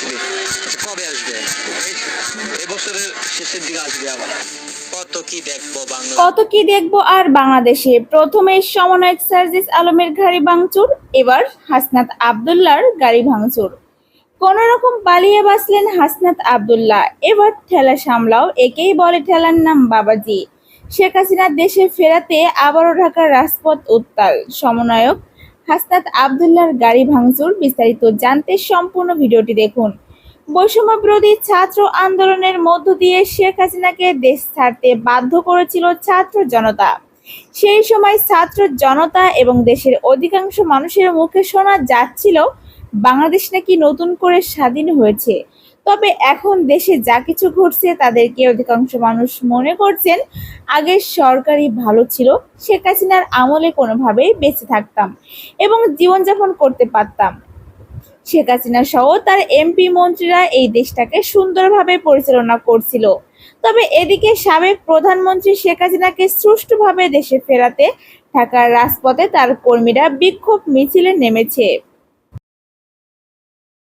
আসবে। কবে আসবে? এবছরের শেষের দিকে আসবে আবার। কত কি দেখবো বাংলা, কত কি দেখবো আর বাংলাদেশে। প্রথমে সমন্বয়ক সার্জিস আলমের গাড়ি ভাঙচুর, এবার হাসনাত আব্দুল্লাহর গাড়ি ভাঙচুর। কোন রকম পালিয়ে বাঁচলেন হাসনাত আব্দুল্লাহ। এবার ঠেলা সামলাও, একেই বলে ঠেলার নাম বাবাজি। শেখ হাসিনা দেশে ফেরাতে আবারও ঢাকার রাজপথ উত্তাল। সমন্বয়ক হাসনাত আব্দুল্লাহর গাড়ি ভাঙচুর, বিস্তারিত জানতে সম্পূর্ণ ভিডিওটি দেখুন। বৈষম্যবিরোধী ছাত্র আন্দোলনের মধ্য দিয়ে শেখ হাসিনাকে দেশ ছাড়তে বাধ্য করেছিল ছাত্র জনতা। সেই সময় ছাত্র জনতা এবং দেশের অধিকাংশ মানুষের মুখে শোনা যাচ্ছিল বাংলাদেশ নাকি নতুন করে স্বাধীন হয়েছে। তবে এখন দেশে যা কিছু ঘটছে তাদেরকে অধিকাংশ মানুষ মনে করছেন আগের সরকারই ভালো ছিল, শেখ হাসিনার আমলে কোনোভাবেই বেঁচে থাকতাম এবং জীবনযাপন করতে পারতাম। শেখ হাসিনা সহ তার এমপি মন্ত্রীরা এই দেশটাকে সুন্দরভাবে পরিচালনা করছিল। তবে এদিকে সাবেক প্রধানমন্ত্রী শেখ হাসিনাকে সুষ্ঠুভাবে দেশে ফেরাতে ঢাকার রাজপথে তার কর্মীরা বিক্ষোভ মিছিলে নেমেছে।